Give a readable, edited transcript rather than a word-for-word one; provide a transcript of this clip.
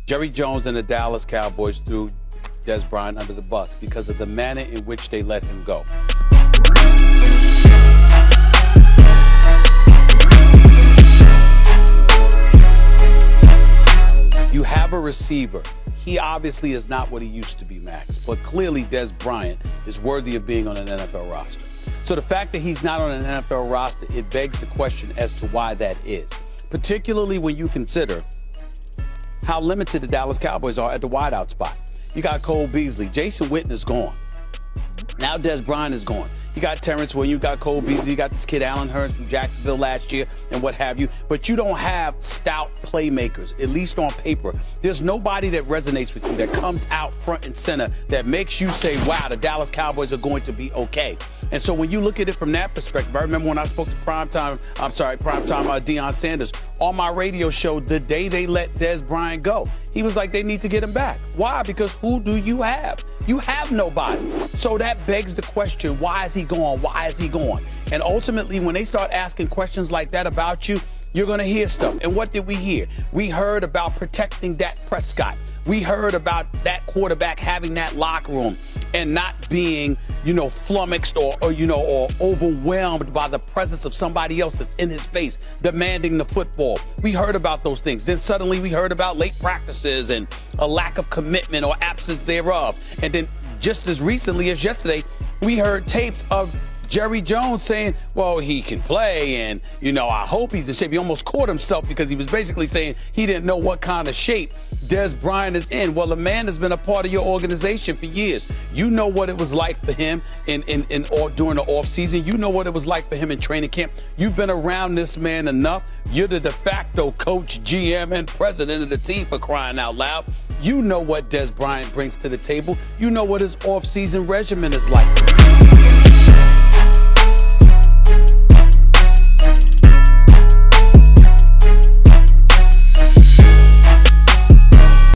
Jerry Jones and the Dallas Cowboys threw Dez Bryant under the bus because of the manner in which they let him go. You have a receiver. He obviously is not what he used to be, Max, but clearly Dez Bryant is worthy of being on an NFL roster. So the fact that he's not on an NFL roster, it begs the question as to why that is, particularly when you consider how limited the Dallas Cowboys are at the wideout spot. You got Cole Beasley. Jason Witten is gone. Now Dez Bryant is gone. You got Terrence Williams, you got Cole Beasley, you got this kid Allen Hurns from Jacksonville last year and what have you. But you don't have stout playmakers, at least on paper. There's nobody that resonates with you, that comes out front and center, that makes you say, wow, the Dallas Cowboys are going to be okay. And so when you look at it from that perspective, I remember when I spoke to Primetime Deion Sanders on my radio show the day they let Dez Bryant go. He was like, they need to get him back. Why? Because who do you have? You have nobody. So that begs the question, why is he gone? Why is he gone? And ultimately, when they start asking questions like that about you, you're going to hear stuff. And what did we hear? We heard about protecting Dak Prescott. We heard about that quarterback having that locker room and not being, flummoxed or overwhelmed by the presence of somebody else that's in his face demanding the football. We heard about those things. Then suddenly we heard about late practices and a lack of commitment or absence thereof. And then just as recently as yesterday, we heard tapes of Jerry Jones saying, well, he can play and, I hope he's in shape. He almost caught himself because he was basically saying he didn't know what kind of shape Dez Bryant is in. Well, the man has been a part of your organization for years. You know what it was like for him during the offseason. You know what it was like for him in training camp. You've been around this man enough. You're the de facto coach, GM, and president of the team, for crying out loud. You know what Dez Bryant brings to the table. You know what his offseason regimen is like.